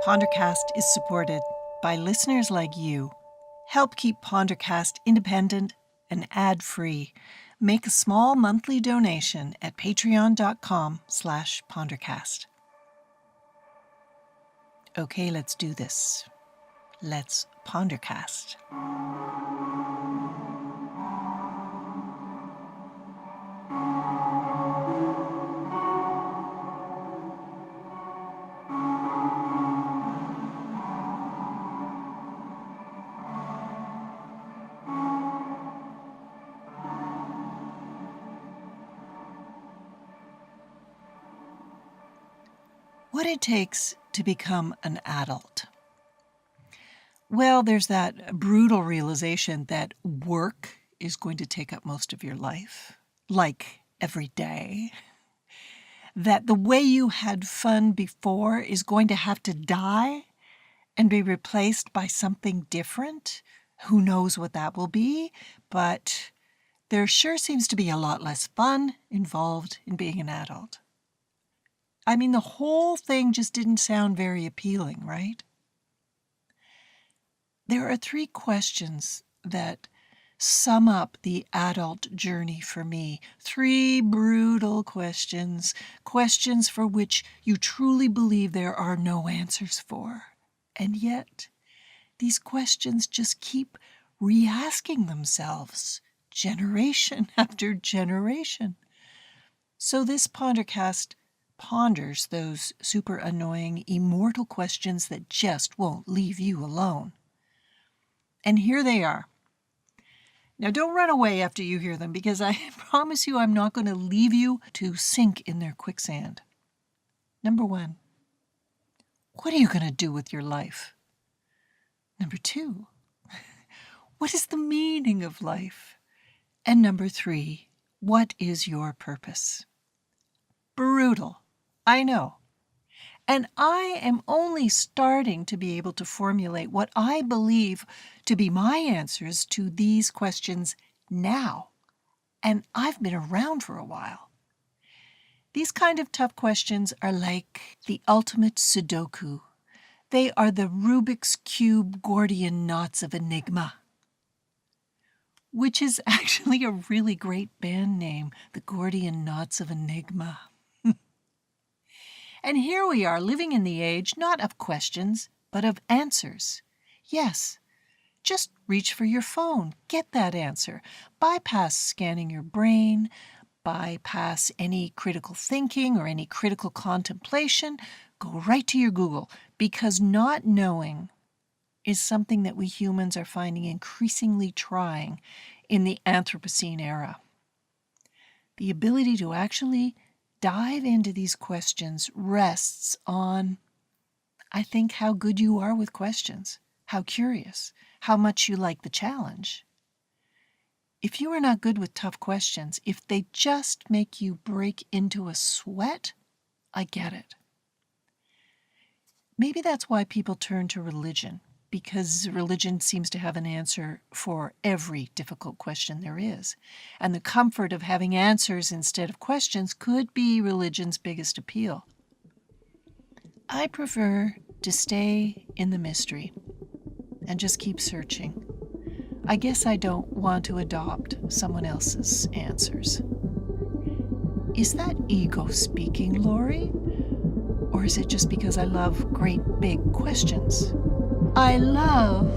Pondercast is supported by listeners like you. Help keep Pondercast independent and ad-free. Make a small monthly donation at patreon.com/pondercast. Okay, let's do this. Let's Pondercast. What it takes to become an adult. Well, there's that brutal realization that work is going to take up most of your life, like every day. That the way you had fun before is going to have to die and be replaced by something different. Who knows what that will be, but there sure seems to be a lot less fun involved in being an adult. I mean, the whole thing just didn't sound very appealing, right? There are 3 questions that sum up the adult journey for me. 3 brutal questions, questions for which you truly believe there are no answers for. And yet, these questions just keep re-asking themselves, generation after generation. So this Pondercast ponders those super annoying, immortal questions that just won't leave you alone. And here they are. Now, don't run away after you hear them, because I promise you I'm not going to leave you to sink in their quicksand. Number 1, what are you going to do with your life? Number 2, what is the meaning of life? And number 3, what is your purpose? Brutal. I know. And I am only starting to be able to formulate what I believe to be my answers to these questions now. And I've been around for a while. These kind of tough questions are like the ultimate Sudoku. They are the Rubik's Cube Gordian knots of enigma, which is actually a really great band name, the Gordian Knots of Enigma. And here we are, living in the age not of questions, but of answers. Yes, just reach for your phone, get that answer. Bypass scanning your brain, bypass any critical thinking or any critical contemplation. Go right to your Google, because not knowing is something that we humans are finding increasingly trying in the Anthropocene era. The ability to actually dive into these questions rests on, I think, how good you are with questions, how curious, how much you like the challenge. If you are not good with tough questions, if they just make you break into a sweat, I get it. Maybe that's why people turn to religion, because religion seems to have an answer for every difficult question there is. And the comfort of having answers instead of questions could be religion's biggest appeal. I prefer to stay in the mystery and just keep searching. I guess I don't want to adopt someone else's answers. Is that ego speaking, Lori? Or is it just because I love great big questions? I love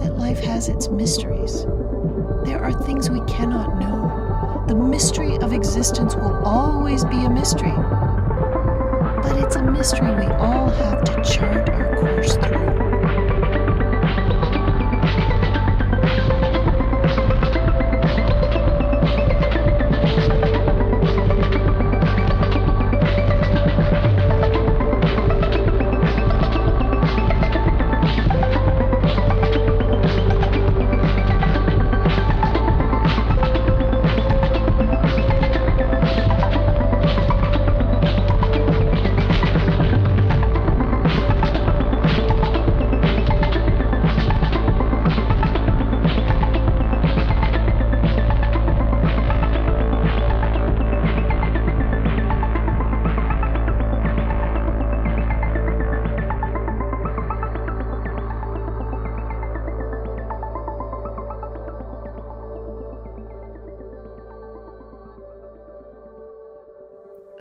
that life has its mysteries. There are things we cannot know. The mystery of existence will always be a mystery. But it's a mystery we all have to chart our course through.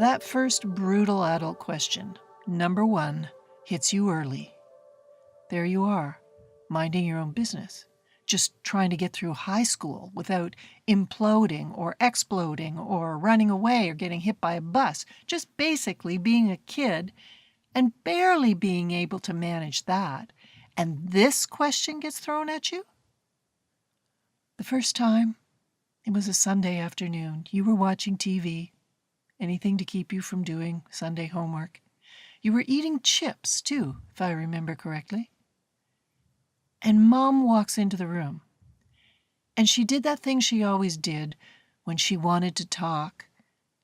That first brutal adult question, number 1, hits you early. There you are, minding your own business, just trying to get through high school without imploding or exploding or running away or getting hit by a bus, just basically being a kid and barely being able to manage that. And this question gets thrown at you? The first time, it was a Sunday afternoon. You were watching TV, anything to keep you from doing Sunday homework. You were eating chips, too, if I remember correctly. And Mom walks into the room. And she did that thing she always did when she wanted to talk.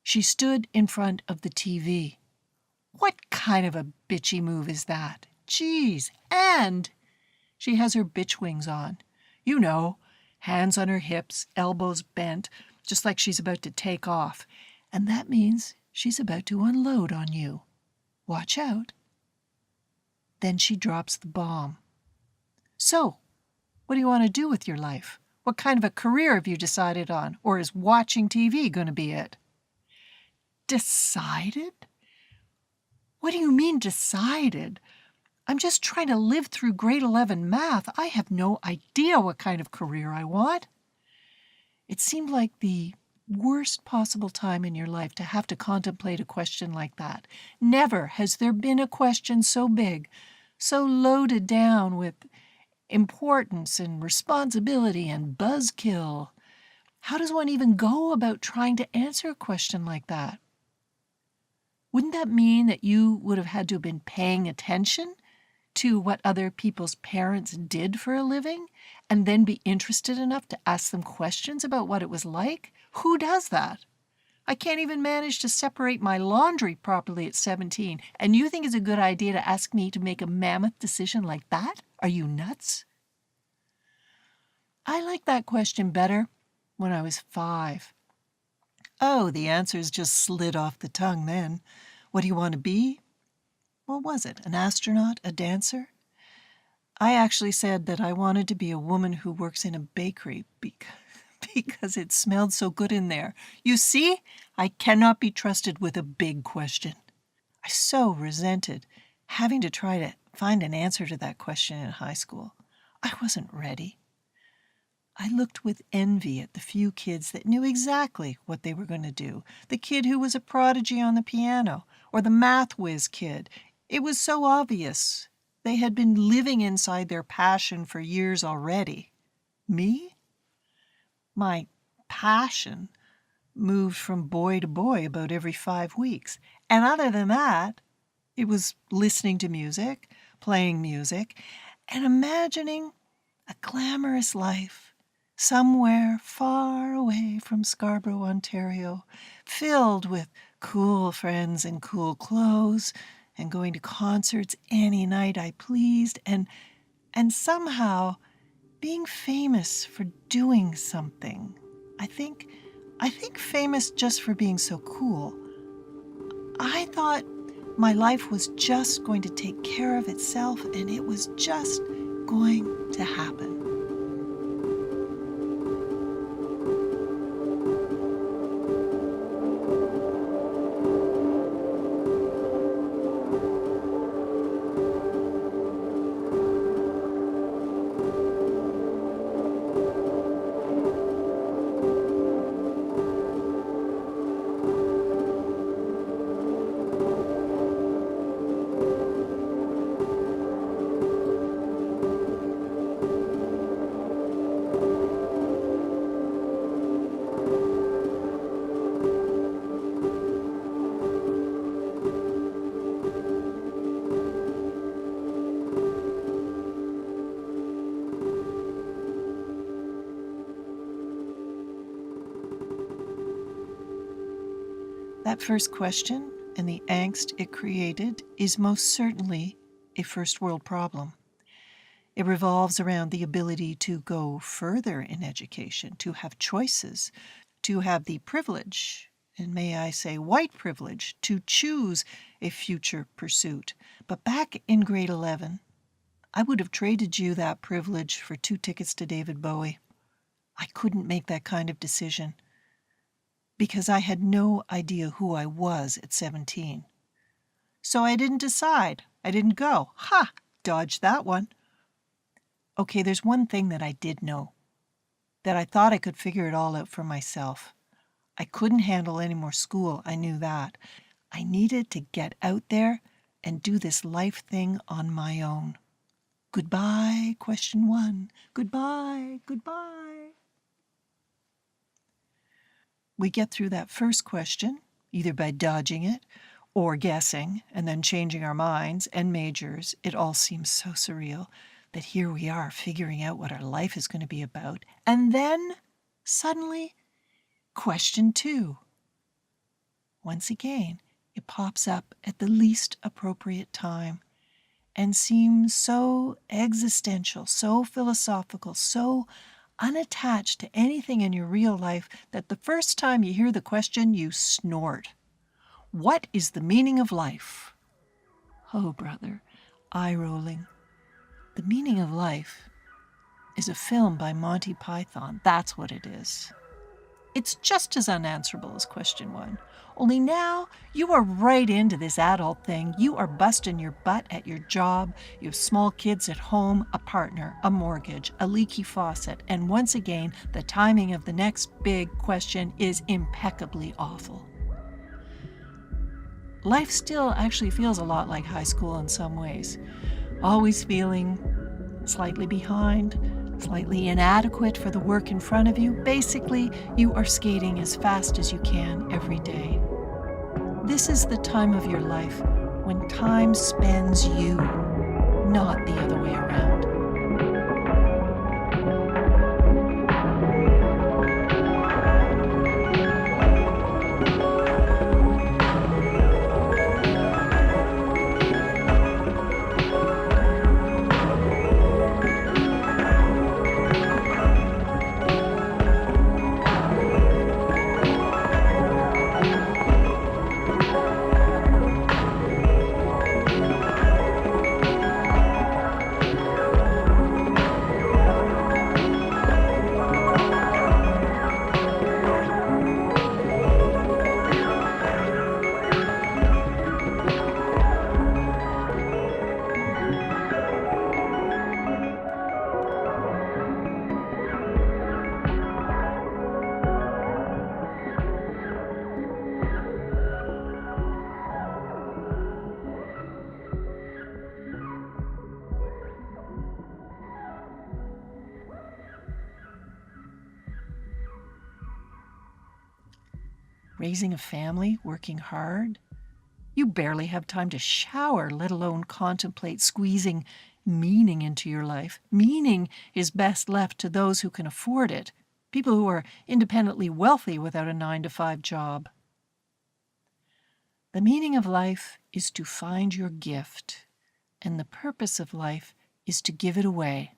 She stood in front of the TV. What kind of a bitchy move is that? Geez, and she has her bitch wings on. You know, hands on her hips, elbows bent, just like she's about to take off. And that means she's about to unload on you. Watch out. Then she drops the bomb. So, what do you want to do with your life? What kind of a career have you decided on? Or is watching TV going to be it? Decided? What do you mean decided? I'm just trying to live through grade 11 math. I have no idea what kind of career I want. It seemed like the worst possible time in your life to have to contemplate a question like that. Never has there been a question so big, so loaded down with importance and responsibility and buzzkill. How does one even go about trying to answer a question like that? Wouldn't that mean that you would have had to have been paying attention to what other people's parents did for a living and then be interested enough to ask them questions about what it was like? Who does that? I can't even manage to separate my laundry properly at 17, and you think it's a good idea to ask me to make a mammoth decision like that? Are you nuts? I liked that question better when I was 5. Oh, the answers just slid off the tongue then. What do you want to be? What was it? An astronaut? A dancer? I actually said that I wanted to be a woman who works in a bakery because it smelled so good in there. You see, I cannot be trusted with a big question. I so resented having to try to find an answer to that question in high school. I wasn't ready. I looked with envy at the few kids that knew exactly what they were going to do. The kid who was a prodigy on the piano, or the math whiz kid. It was so obvious. They had been living inside their passion for years already. Me? My passion moved from boy to boy about every 5 weeks. And other than that, it was listening to music, playing music, and imagining a glamorous life somewhere far away from Scarborough, Ontario, filled with cool friends and cool clothes, and going to concerts any night I pleased, and somehow being famous for doing something. I think famous just for being so cool. I thought my life was just going to take care of itself, and it was just going to happen. That first question and the angst it created is most certainly a first world problem. It revolves around the ability to go further in education, to have choices, to have the privilege, and may I say white privilege, to choose a future pursuit. But back in grade 11, I would have traded you that privilege for 2 tickets to David Bowie. I couldn't make that kind of decision. because I had no idea who I was at 17. So I didn't decide. I didn't go. Ha! Dodged that one. Okay, there's one thing that I did know, that I thought I could figure it all out for myself. I couldn't handle any more school, I knew that. I needed to get out there and do this life thing on my own. Goodbye, question one. Goodbye, goodbye. We get through that first question, either by dodging it or guessing and then changing our minds and majors. It all seems so surreal that here we are figuring out what our life is going to be about. And then, suddenly, question two. Once again, it pops up at the least appropriate time and seems so existential, so philosophical, so unattached to anything in your real life that the first time you hear the question, you snort. What is the meaning of life? Oh, brother, eye-rolling. The meaning of life is a film by Monty Python. That's what it is. It's just as unanswerable as question one. Only now you are right into this adult thing. You are busting your butt at your job. You have small kids at home, a partner, a mortgage, a leaky faucet. And once again, the timing of the next big question is impeccably awful. Life still actually feels a lot like high school in some ways. Always feeling slightly behind, slightly inadequate for the work in front of you. Basically, you are skating as fast as you can every day. This is the time of your life when time spends you, not the other way around. Raising a family, working hard. You barely have time to shower, let alone contemplate squeezing meaning into your life. Meaning is best left to those who can afford it, people who are independently wealthy without a 9-to-5 job. The meaning of life is to find your gift, and the purpose of life is to give it away.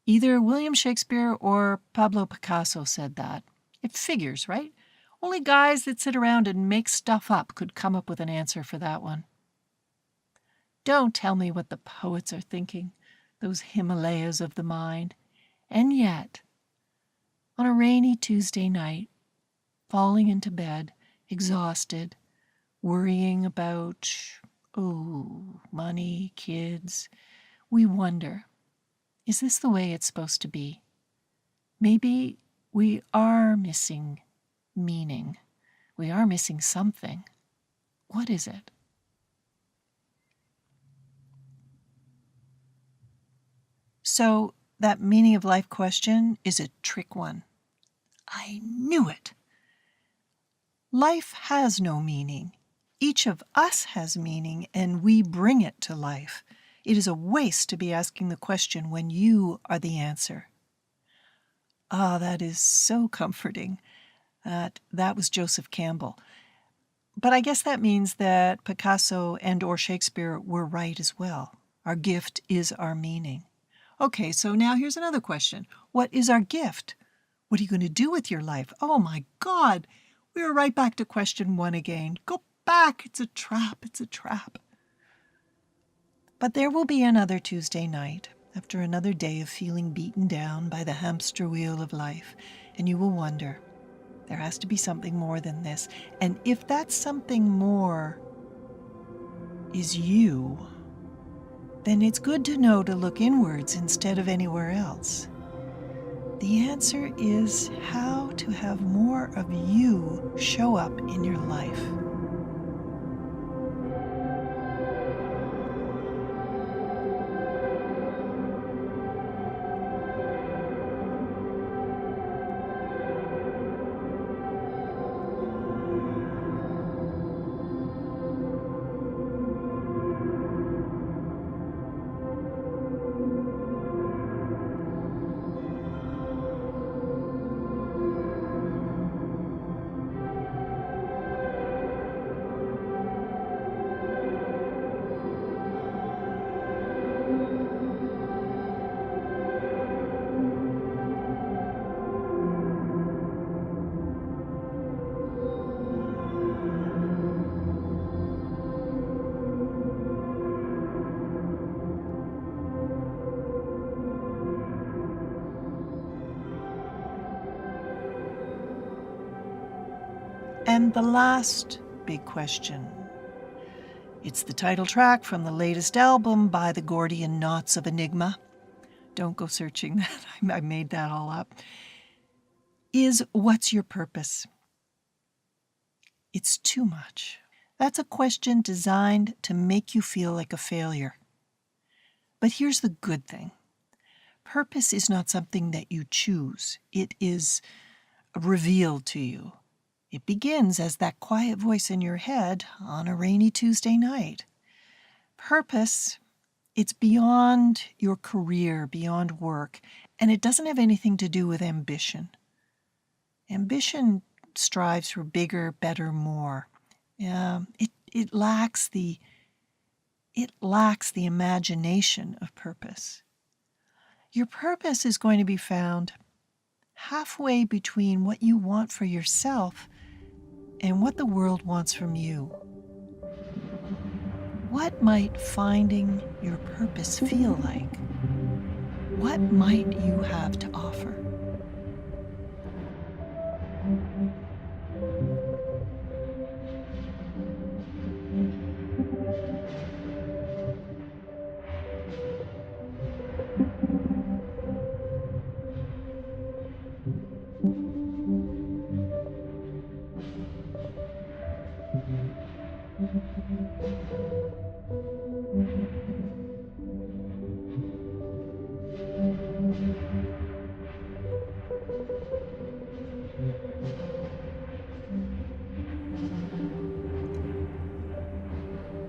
Either William Shakespeare or Pablo Picasso said that. It figures, right? Only guys that sit around and make stuff up could come up with an answer for that one. Don't tell me what the poets are thinking, those Himalayas of the mind. And yet, on a rainy Tuesday night, falling into bed, exhausted, worrying about, money, kids, we wonder, is this the way it's supposed to be? Maybe we are missing meaning. We are missing something. What is it? So that meaning of life question is a trick one. I knew it. Life has no meaning. Each of us has meaning, and we bring it to life. It is a waste to be asking the question when you are the answer. Ah, that is so comforting. That was Joseph Campbell. But I guess that means that Picasso and or Shakespeare were right as well. Our gift is our meaning. Okay, so now here's another question. What is our gift? What are you going to do with your life? Oh my God, we are right back to question one again. Go back, it's a trap, it's a trap. But there will be another Tuesday night, after another day of feeling beaten down by the hamster wheel of life, and you will wonder, There has to be something more than this. And if that something more is you, then it's good to know to look inwards instead of anywhere else. The answer is how to have more of you show up in your life. And the last big question. It's the title track from the latest album by the Gordian Knots of Enigma. Don't go searching that. I made that all up. Is what's your purpose? It's too much. That's a question designed to make you feel like a failure. But here's the good thing. Purpose is not something that you choose. It is revealed to you. It begins as that quiet voice in your head on a rainy Tuesday night. Purpose, it's beyond your career, beyond work, and it doesn't have anything to do with ambition. Ambition strives for bigger, better, more. It lacks the imagination of purpose. Your purpose is going to be found halfway between what you want for yourself and what the world wants from you. What might finding your purpose feel like? What might you have to offer?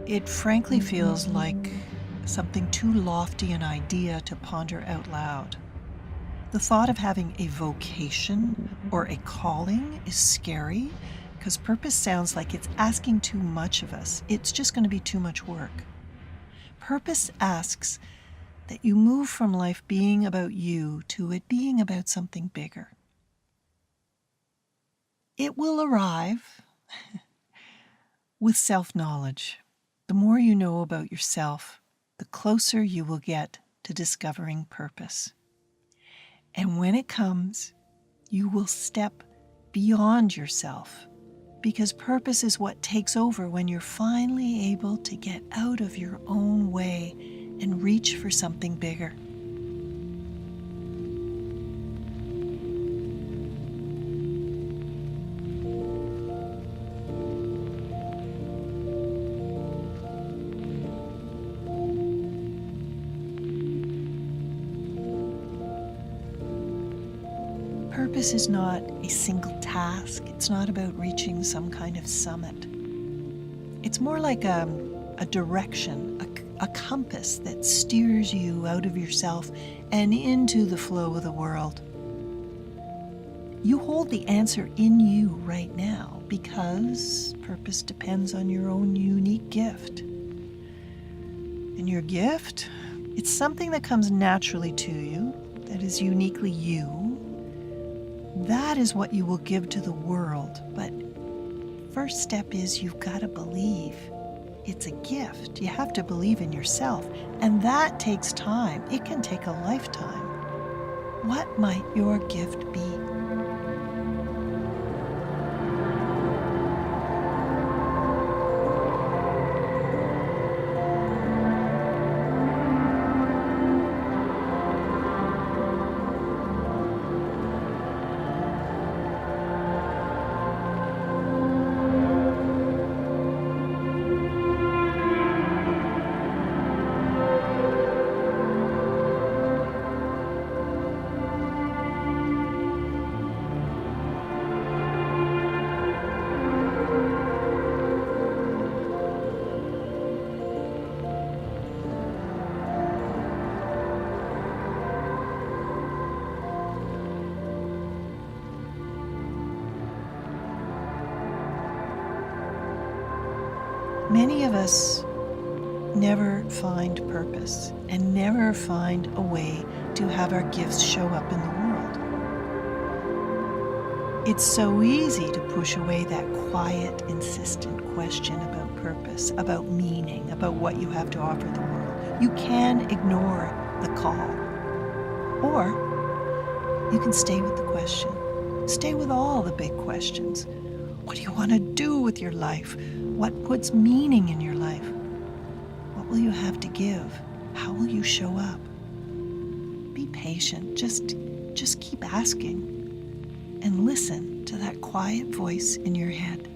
It frankly feels like something too lofty an idea to ponder out loud. The thought of having a vocation or a calling is scary because purpose sounds like it's asking too much of us. It's just going to be too much work. Purpose asks that you move from life being about you to it being about something bigger. It will arrive with self-knowledge. The more you know about yourself, the closer you will get to discovering purpose. And when it comes, you will step beyond yourself, because purpose is what takes over when you're finally able to get out of your own way and reach for something bigger. Purpose is not a single task. It's not about reaching some kind of summit. It's more like a direction, a compass that steers you out of yourself and into the flow of the world. You hold the answer in you right now because purpose depends on your own unique gift. And your gift, it's something that comes naturally to you, that is uniquely you. That is what you will give to the world. But first step is you've got to believe. It's a gift. You have to believe in yourself. And that takes time. It can take a lifetime. What might your gift be? of us never find purpose and never find a way to have our gifts show up in the world. It's so easy to push away that quiet, insistent question about purpose, about meaning, about what you have to offer the world. You can ignore the call. Or you can stay with the question. Stay with all the big questions. What do you want to do with your life? What puts meaning in your life? What will you have to give? How will you show up? Be patient. Just keep asking and listen to that quiet voice in your head.